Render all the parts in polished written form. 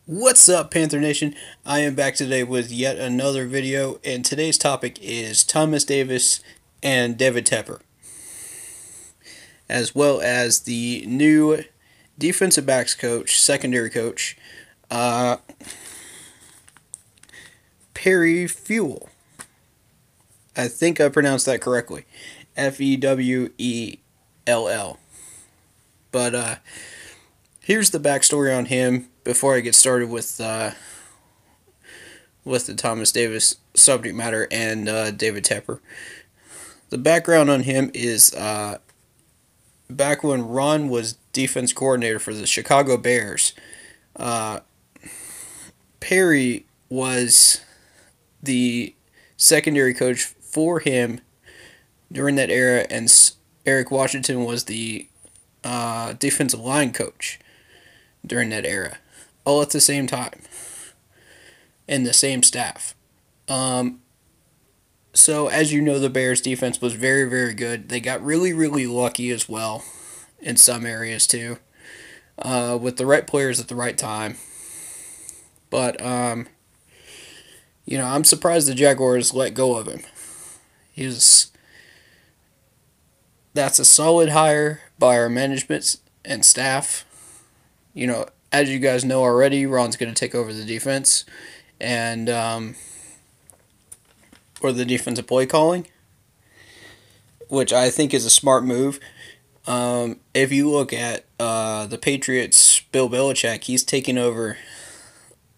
What's up, Panther Nation? I am back today with yet another video, and today's topic is Thomas Davis and David Tepper, as well as the new defensive backs coach, secondary coach, uh, Perry Fewell. I think I pronounced that correctly. Fewell. But here's the backstory on him before I get started with the Thomas Davis subject matter and David Tepper. The background on him is back when Ron was defense coordinator for the Chicago Bears, Perry was the secondary coach for him during that era, and Eric Washington was the defensive line coach during that era, all at the same time, and the same staff. So as you know, the Bears defense was very, very good. They got really, really lucky as well in some areas too, with the right players at the right time. But I'm surprised the Jaguars let go of him. That's a solid hire by our management and staff. As you guys know already, Ron's going to take over the defense and or the defensive play calling, which I think is a smart move. If you look at the Patriots, Bill Belichick, he's taking over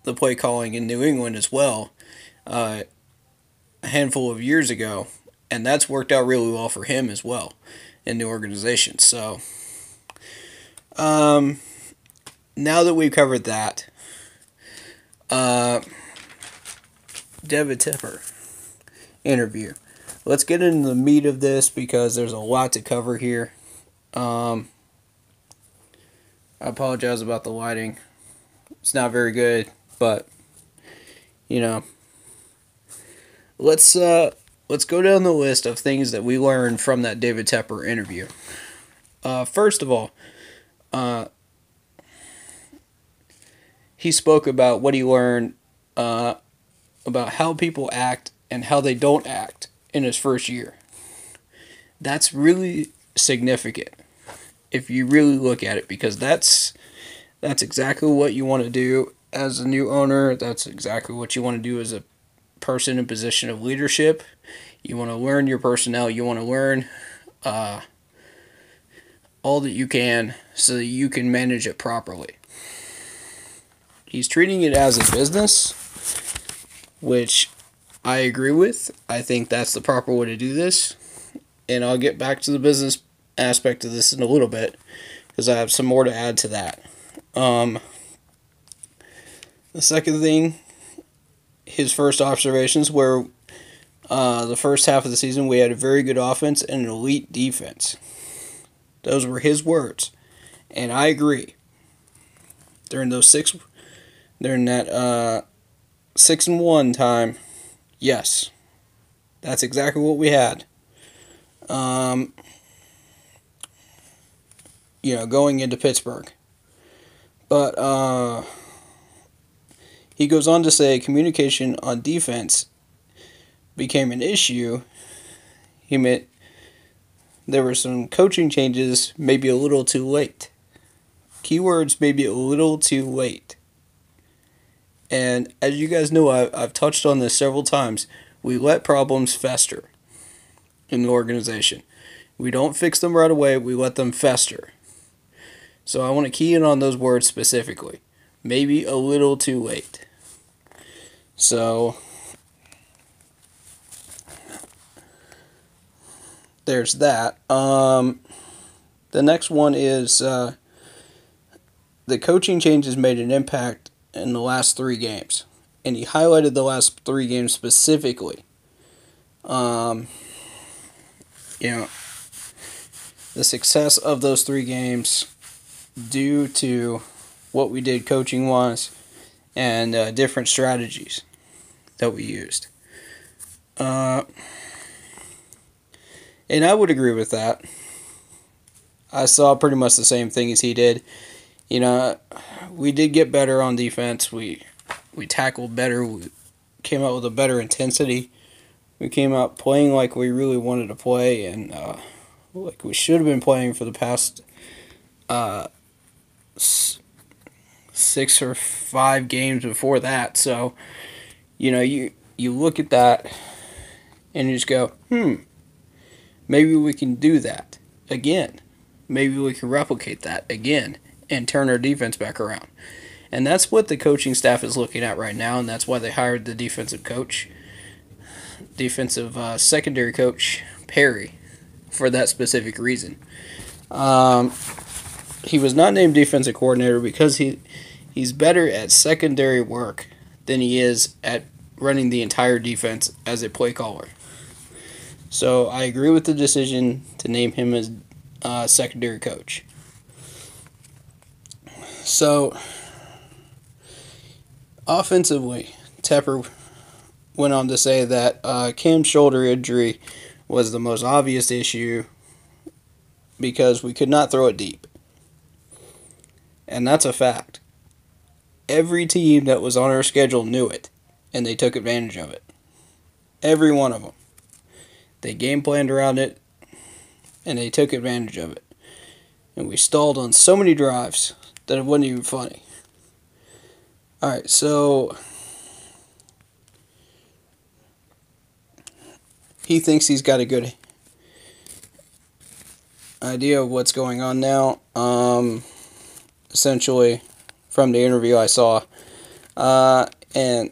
the play calling in New England as well, a handful of years ago, and that's worked out really well for him as well in the organization. So, now that we've covered that, David Tepper interview. Let's get into the meat of this because there's a lot to cover here. I apologize about the lighting. It's not very good, but let's go down the list of things that we learned from that David Tepper interview. First of all, he spoke about what he learned about how people act and how they don't act in his first year. That's really significant if you really look at it, because that's exactly what you want to do as a new owner. That's exactly what you want to do as a person in position of leadership. You want to learn your personnel. You want to learn all that you can so that you can manage it properly. He's treating it as a business, which I agree with. I think that's the proper way to do this. And I'll get back to the business aspect of this in a little bit, because I have some more to add to that. The second thing, his first observations were the first half of the season we had a very good offense and an elite defense. Those were his words, and I agree. During that 6-1 time, yes, that's exactly what we had. Going into Pittsburgh. But he goes on to say communication on defense became an issue. He meant there were some coaching changes, maybe a little too late. Keywords, maybe a little too late. And as you guys know, I've touched on this several times. We let problems fester in the organization. We don't fix them right away. We let them fester. So I want to key in on those words specifically. Maybe a little too late. So there's that. The next one is the coaching changes made an impact in the last 3 games. And he highlighted the last 3 games specifically. The success of those 3 games due to what we did coaching-wise and different strategies that we used. And I would agree with that. I saw pretty much the same thing as he did. we did get better on defense. We tackled better. We came out with a better intensity. We came out playing like we really wanted to play, and like we should have been playing for the past 6 or 5 games before that. So, you look at that and you just go, maybe we can do that again. Maybe we can replicate that again and turn our defense back around. And that's what the coaching staff is looking at right now, and that's why they hired the defensive secondary coach, Perry, for that specific reason. He was not named defensive coordinator because he's better at secondary work than he is at running the entire defense as a play caller. So I agree with the decision to name him as secondary coach. So offensively, Tepper went on to say that Cam's shoulder injury was the most obvious issue because we could not throw it deep. And that's a fact. Every team that was on our schedule knew it, and they took advantage of it. Every one of them. They game planned around it, and they took advantage of it. And we stalled on so many drives that it wasn't even funny. Alright, so he thinks he's got a good idea of what's going on now. Essentially, from the interview I saw, and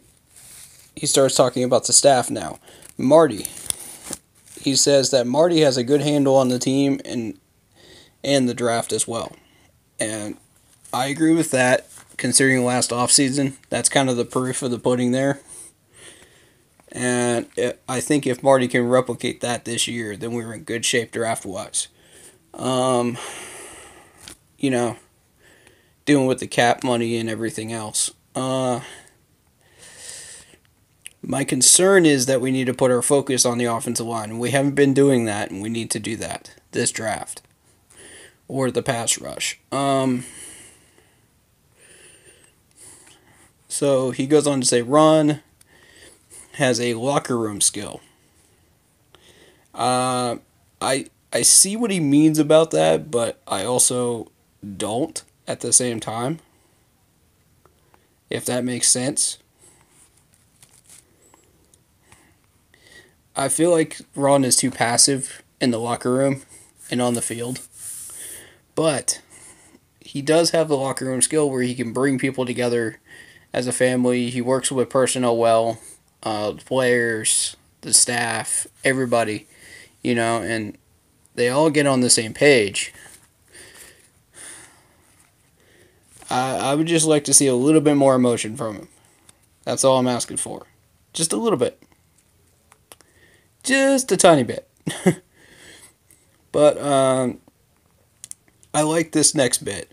he starts talking about the staff now. Marty. He says that Marty has a good handle on the team and the draft as well. And I agree with that, considering last offseason. That's kind of the proof of the pudding there. And I think if Marty can replicate that this year, then we're in good shape draft-wise. Dealing with the cap money and everything else. My concern is that we need to put our focus on the offensive line. We haven't been doing that, and we need to do that this draft. Or the pass rush. So he goes on to say Ron has a locker room skill. I see what he means about that, but I also don't at the same time. If that makes sense. I feel like Ron is too passive in the locker room and on the field. But he does have the locker room skill where he can bring people together as a family. He works with personnel well, the players, the staff, everybody, and they all get on the same page. I would just like to see a little bit more emotion from him. That's all I'm asking for. Just a little bit. Just a tiny bit. But I like this next bit.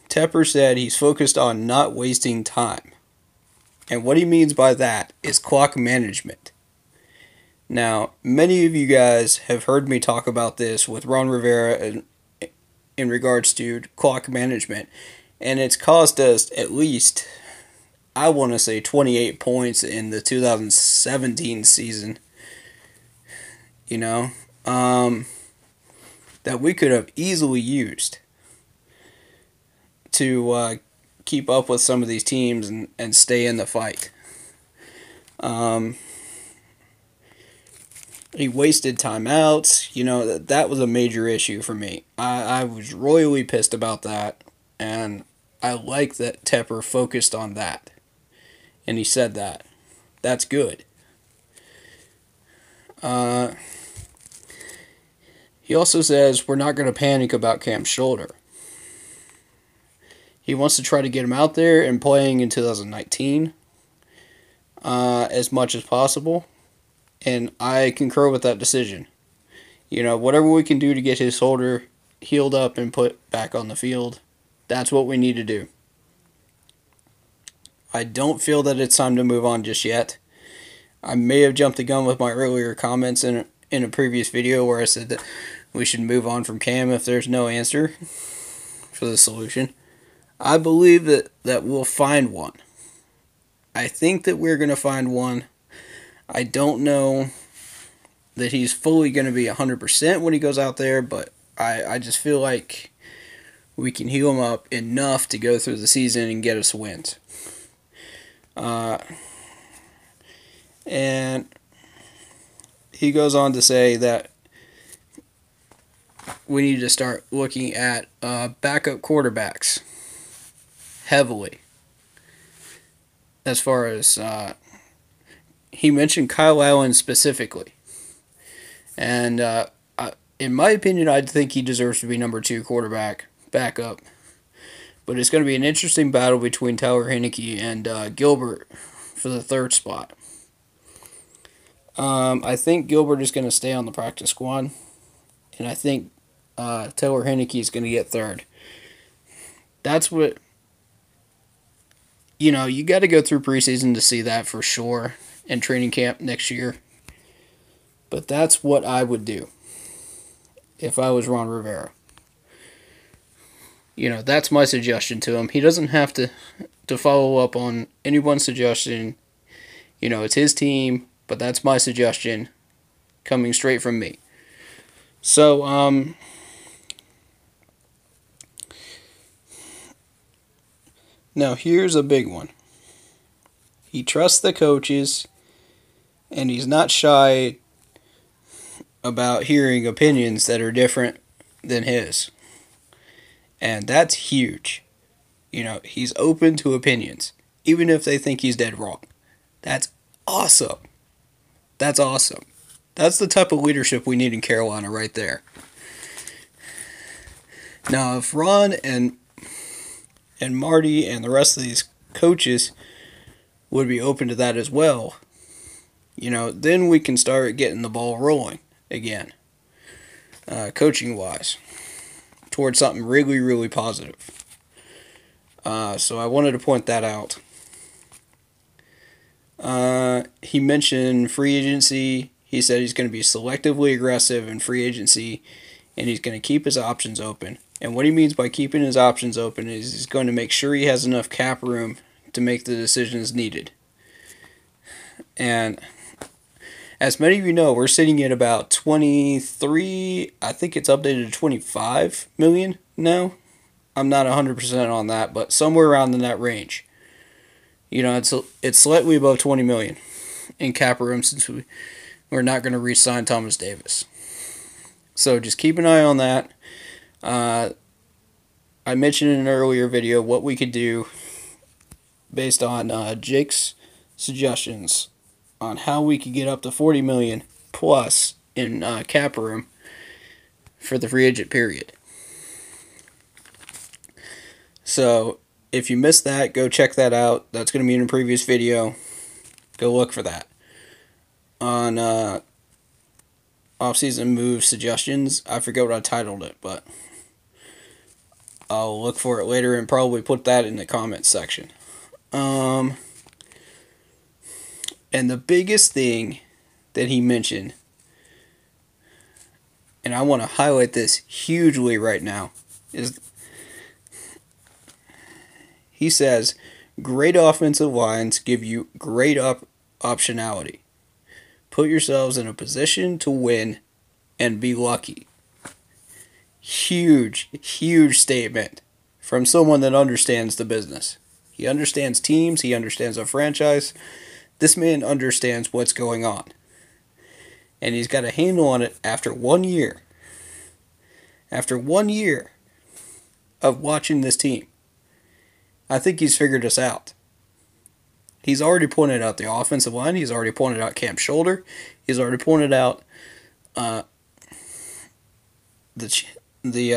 Tepper said he's focused on not wasting time. And what he means by that is clock management. Now, many of you guys have heard me talk about this with Ron Rivera in regards to clock management. And it's caused us at least, I want to say, 28 points in the 2017 season. That we could have easily used to keep up with some of these teams and stay in the fight. He wasted timeouts. That was a major issue for me. I was royally pissed about that, and I like that Tepper focused on that. And he said that. That's good. He also says we're not going to panic about Cam's shoulder. He wants to try to get him out there and playing in 2019 as much as possible. And I concur with that decision. Whatever we can do to get his shoulder healed up and put back on the field, that's what we need to do. I don't feel that it's time to move on just yet. I may have jumped the gun with my earlier comments in a previous video where I said that we should move on from Cam if there's no answer for the solution. I believe that we'll find one. I think that we're going to find one. I don't know that he's fully going to be 100% when he goes out there, but I just feel like we can heal him up enough to go through the season and get us wins. And he goes on to say that we need to start looking at backup quarterbacks heavily. As far as he mentioned Kyle Allen specifically. And in my opinion, I think he deserves to be number 2 quarterback, backup. But it's going to be an interesting battle between Tyler Heineke and Gilbert for the 3rd spot. I think Gilbert is going to stay on the practice squad. And I think Taylor Heineke is going to get 3rd. That's what... you got to go through preseason to see that for sure, and training camp next year. But that's what I would do if I was Ron Rivera. That's my suggestion to him. He doesn't have to follow up on anyone's suggestion. It's his team, but that's my suggestion coming straight from me. So, now here's a big one. He trusts the coaches, and he's not shy about hearing opinions that are different than his. And that's huge. He's open to opinions, even if they think he's dead wrong. That's awesome. That's awesome. That's the type of leadership we need in Carolina right there. Now, if Ron and Marty and the rest of these coaches would be open to that as well, then we can start getting the ball rolling again, coaching-wise, towards something really, really positive. So I wanted to point that out. He mentioned free agency. He said he's going to be selectively aggressive in free agency, and he's going to keep his options open. And what he means by keeping his options open is he's going to make sure he has enough cap room to make the decisions needed. And as many of you know, we're sitting at about 23, I think it's updated to 25 million now. I'm not 100% on that, but somewhere around in that range. It's slightly above 20 million in cap room since we're not going to re-sign Thomas Davis. So just keep an eye on that. I mentioned in an earlier video what we could do based on Jake's suggestions on how we could get up to 40 million plus in cap room for the free agent period. So if you missed that, go check that out. That's going to be in a previous video. Go look for that. On off-season move suggestions, I forget what I titled it, but I'll look for it later and probably put that in the comments section. And the biggest thing that he mentioned, and I want to highlight this hugely right now, is he says, great offensive lines give you great optionality. Put yourselves in a position to win and be lucky. Huge, huge statement from someone that understands the business. He understands teams. He understands a franchise. This man understands what's going on. And he's got a handle on it after 1 year. After 1 year of watching this team, I think he's figured us out. He's already pointed out the offensive line. He's already pointed out Cam's shoulder. He's already pointed out the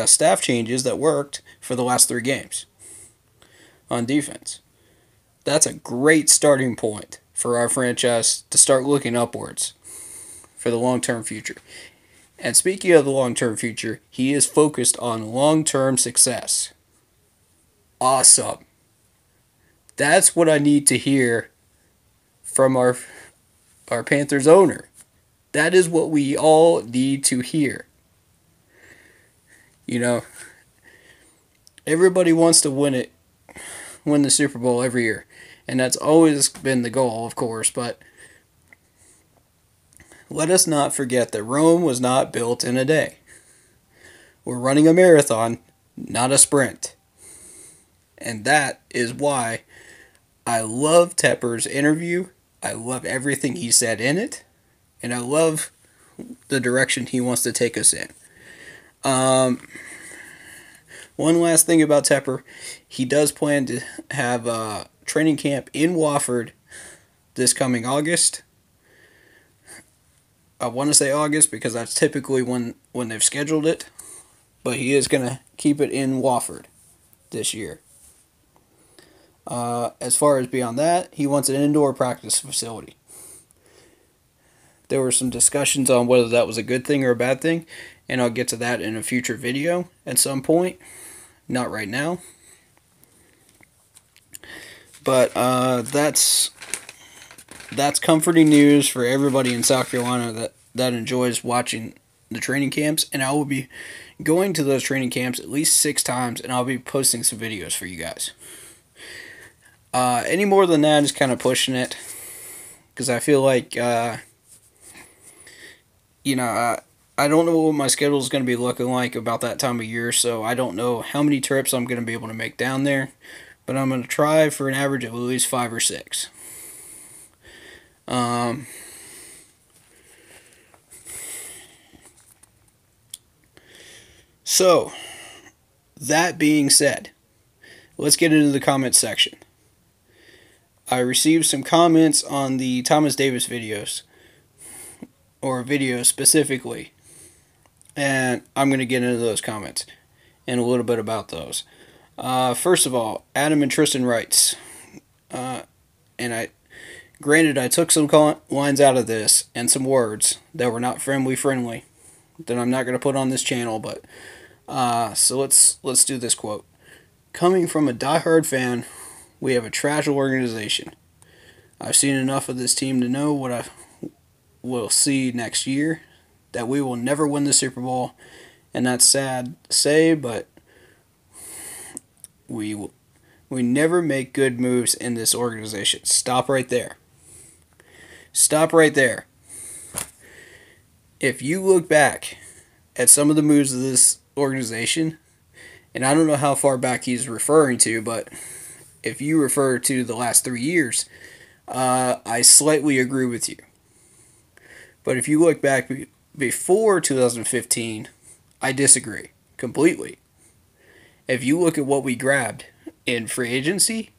staff changes that worked for the last 3 games on defense. That's a great starting point for our franchise to start looking upwards for the long-term future. And speaking of the long-term future, he is focused on long-term success. Awesome. That's what I need to hear from our Panthers owner. That is what we all need to hear. Everybody wants to win it win the Super Bowl every year. And that's always been the goal, of course, but let us not forget that Rome was not built in a day. We're running a marathon, not a sprint. And that is why I love Tepper's interview. I love everything he said in it. And I love the direction he wants to take us in. One last thing about Tepper. He does plan to have a training camp in Wofford this coming August. I want to say August because that's typically when they've scheduled it. But he is going to keep it in Wofford this year. As far as beyond that, he wants an indoor practice facility. There were some discussions on whether that was a good thing or a bad thing, and I'll get to that in a future video at some point. Not right now. But that's comforting news for everybody in South Carolina that enjoys watching the training camps, and I will be going to those training camps at least 6 times, and I'll be posting some videos for you guys. Any more than that is kind of pushing it, because I feel like, I don't know what my schedule is going to be looking like about that time of year, so I don't know how many trips I'm going to be able to make down there, but I'm going to try for an average of at least 5 or 6. So, that being said, let's get into the comments section. I received some comments on the Thomas Davis videos, or videos specifically, and I'm going to get into those comments and a little bit about those. First of all, Adam and Tristan writes, and I took some lines out of this and some words that were not friendly that I'm not going to put on this channel, but so let's do this quote. Coming from a diehard fan, we have a trash organization. I've seen enough of this team to know what I will see next year, that we will never win the Super Bowl, and that's sad to say, but we never make good moves in this organization. Stop right there. Stop right there. If you look back at some of the moves of this organization, and I don't know how far back he's referring to, but if you refer to the last 3 years, I slightly agree with you. But if you look back before 2015, I disagree completely. If you look at what we grabbed in free agency,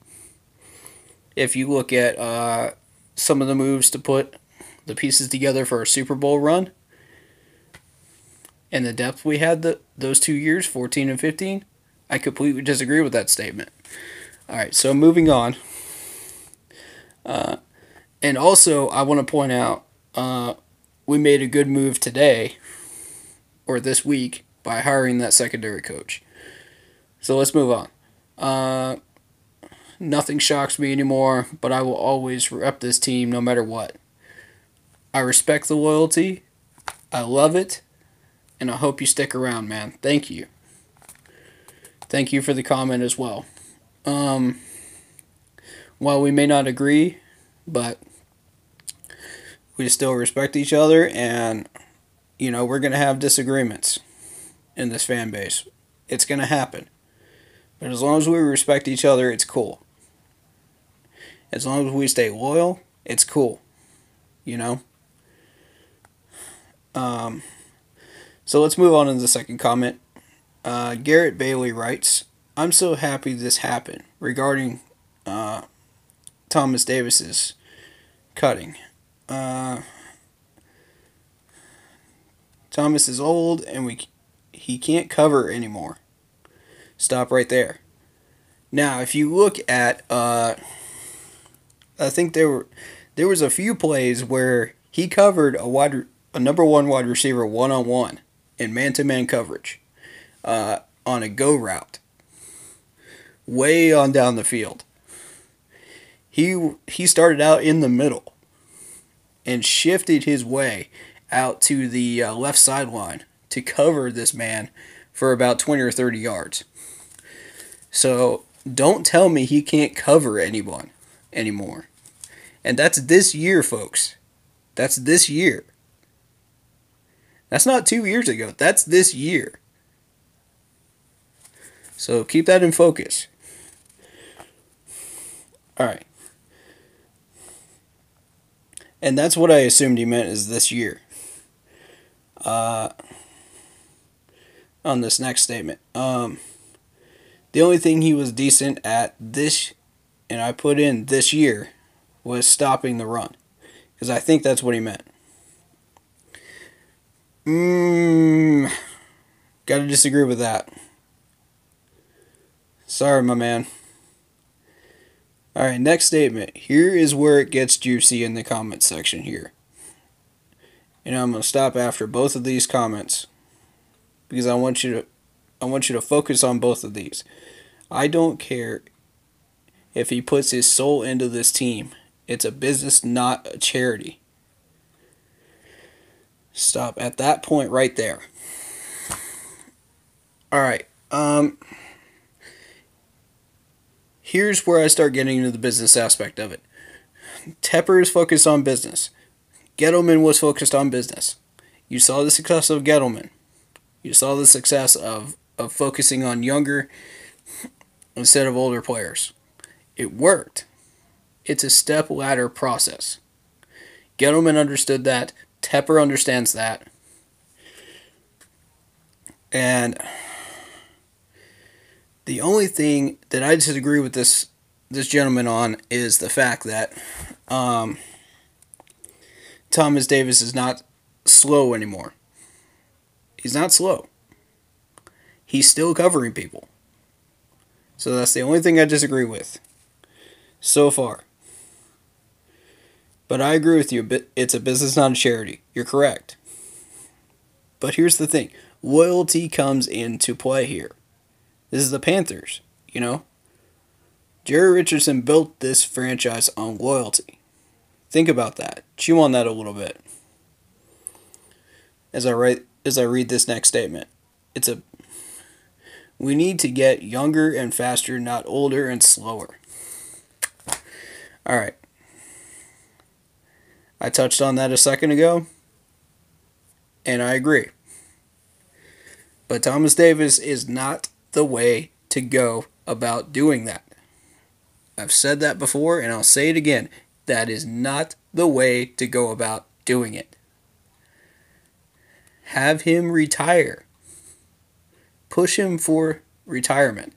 if you look at some of the moves to put the pieces together for a Super Bowl run, and the depth we had those 2 years, 14 and 15, I completely disagree with that statement. Alright, so moving on. And also, I want to point out, we made a good move today, or this week, by hiring that secondary coach. So let's move on. Nothing shocks me anymore, but I will always rep this team no matter what. I respect the loyalty. I love it. And I hope you stick around, man. Thank you. Thank you for the comment as well. While we may not agree, but we still respect each other, and, we're going to have disagreements in this fan base. It's going to happen. But as long as we respect each other, it's cool. As long as we stay loyal, it's cool. So let's move on to the second comment. Garrett Bailey writes, I'm so happy this happened regarding Thomas Davis's cutting. Thomas is old and he can't cover anymore. Stop right there. Now, if you look at, I think there was a few plays where he covered a number one wide receiver one-on-one in man-to-man coverage on a go route, way on down the field. He started out in the middle and shifted his way out to the left sideline to cover this man for about 20 or 30 yards. So Don't tell me he can't cover anyone anymore. And that's this year, folks. That's this year. That's not 2 years ago. That's this year. So keep that in focus. Alright. And that's what I assumed he meant is this year. On this next statement. The only thing he was decent at this, and I put in this year, was stopping the run. Because I think that's what he meant. Gotta disagree with that. Sorry, my man. Alright, next statement. Here is where it gets juicy in the comment section here. And I'm going to stop after both of these comments. Because I want you to focus on both of these. I don't care if he puts his soul into this team. It's a business, not a charity. Stop at that point right there. Alright. Here's where I start getting into the business aspect of it. Tepper is focused on business. Gettleman was focused on business. You saw the success of Gettleman. You saw the success of focusing on younger instead of older players. It worked. It's a step ladder process. Gettleman understood that. Tepper understands that. And the only thing that I disagree with this gentleman on is the fact that Thomas Davis is not slow anymore. He's not slow. He's still covering people. So that's the only thing I disagree with so far. But I agree with you. It's a business, not a charity. You're correct. But here's the thing. Loyalty comes into play here. This is the Panthers, you know. Jerry Richardson built this franchise on loyalty. Think about that. Chew on that a little bit. As I read this next statement. We need to get younger and faster, not older and slower. Alright. I touched on that a second ago. And I agree. But Thomas Davis is not the way to go about doing that. I've said that before and I'll say it again. That is not the way to go about doing it. Have him retire. Push him for retirement.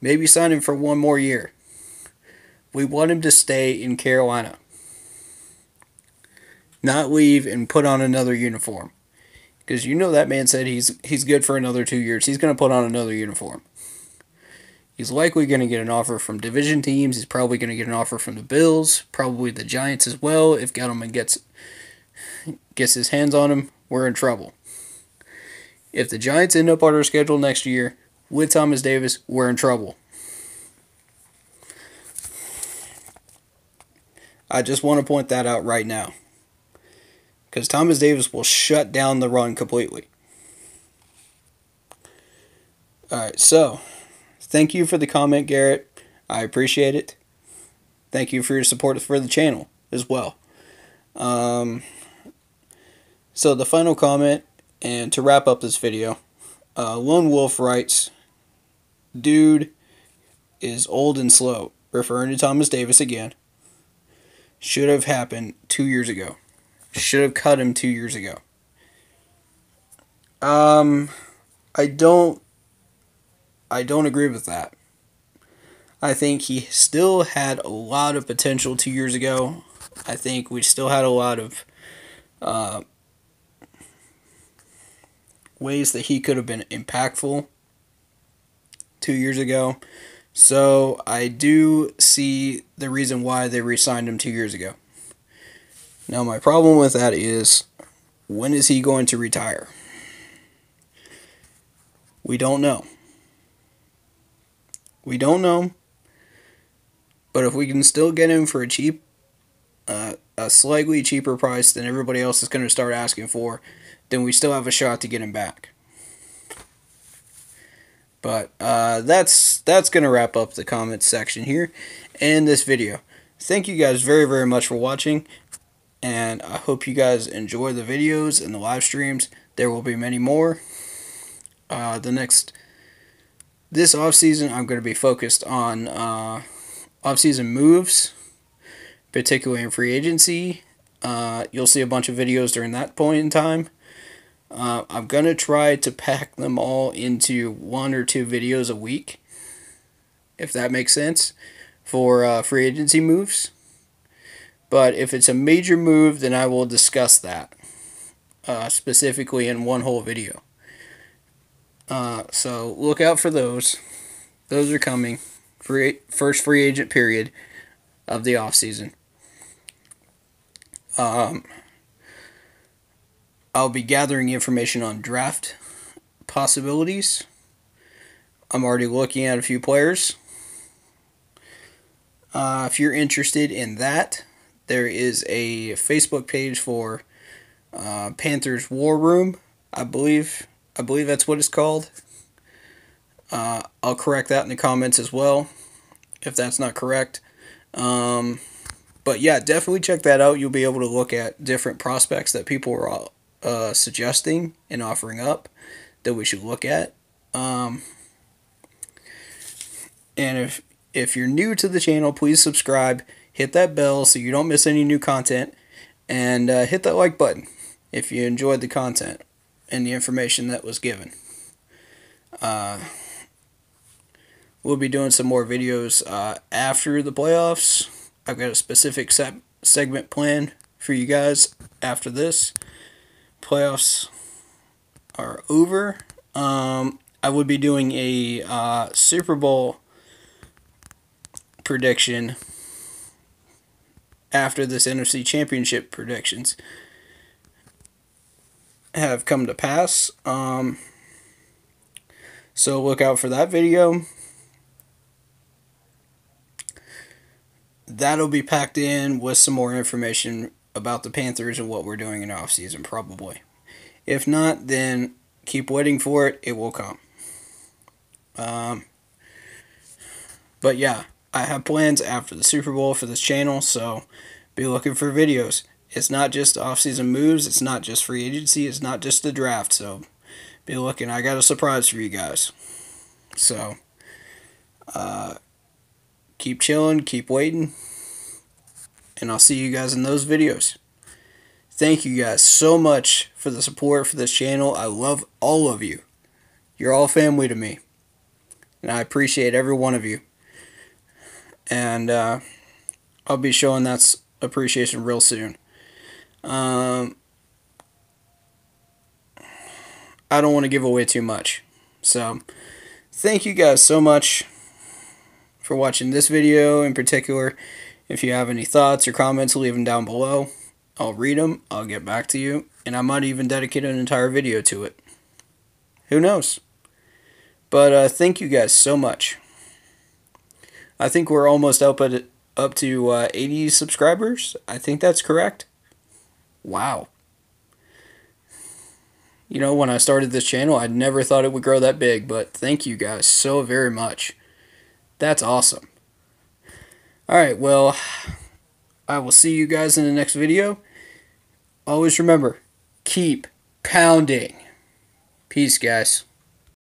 Maybe sign him for one more year. We want him to stay in Carolina. Not leave and put on another uniform. Because you know that man said he's good for another 2 years. He's going to put on another uniform. He's likely going to get an offer from division teams. He's probably going to get an offer from the Bills. Probably the Giants as well. If Gettleman gets his hands on him, we're in trouble. If the Giants end up on our schedule next year with Thomas Davis, we're in trouble. I just want to point that out right now. Because Thomas Davis will shut down the run completely. Alright, so thank you for the comment, Garrett. I appreciate it. Thank you for your support for the channel as well. So the final comment, and to wrap up this video, Lone Wolf writes, "Dude is old and slow," referring to Thomas Davis again. Should have happened 2 years ago. Should have cut him 2 years ago. I don't agree with that. I think he still had a lot of potential 2 years ago. I think we still had a lot of ways that he could have been impactful 2 years ago. So I do see the reason why they re-signed him 2 years ago. Now my problem with that is, when is he going to retire? We don't know. We don't know. But if we can still get him for a slightly cheaper price than everybody else is going to start asking for, then we still have a shot to get him back. But that's that's going to wrap up the comments section here and this video. Thank you guys very, very much for watching, and I hope you guys enjoy the videos and the live streams. There will be many more. This off season, I'm going to be focused on off season moves, particularly in free agency. You'll see a bunch of videos during that point in time. I'm going to try to pack them all into 1 or 2 videos a week, if that makes sense, for free agency moves. But if it's a major move, then I will discuss that specifically in one whole video. So look out for those. Those are coming. First free agent period of the offseason. I'll be gathering information on draft possibilities. I'm already looking at a few players. If you're interested in that, there is a Facebook page for Panthers War Room. I believe that's what it's called. I'll correct that in the comments as well, if that's not correct. But yeah, definitely check that out. You'll be able to look at different prospects that people are suggesting and offering up that we should look at. And if you're new to the channel, please subscribe, hit that bell so you don't miss any new content, and hit that like button if you enjoyed the content and the information that was given. We'll be doing some more videos after the playoffs. I've got a specific segment plan for you guys after this. Playoffs are over. I would be doing a Super Bowl prediction after this NFC Championship predictions have come to pass. So look out for that video. That'll be packed in with some more information about the Panthers and what we're doing in offseason, probably. If not, then keep waiting for it. It will come. But yeah, I have plans after the Super Bowl for this channel, so be looking for videos. It's not just offseason moves. It's not just free agency. It's not just the draft. So be looking. I got a surprise for you guys. So keep chilling, keep waiting, and I'll see you guys in those videos. Thank you guys so much for the support for this channel. I love all of you. You're all family to me, and I appreciate every one of you. And I'll be showing that appreciation real soon. I don't want to give away too much. So thank you guys so much for watching this video in particular. If you have any thoughts or comments, leave them down below. I'll read them, I'll get back to you, and I might even dedicate an entire video to it. Who knows? But thank you guys so much. I think we're almost up to 80 subscribers. I think that's correct. Wow. You know, when I started this channel, I never thought it would grow that big, but thank you guys so very much. That's awesome. Alright, well, I will see you guys in the next video. Always remember, keep pounding. Peace, guys.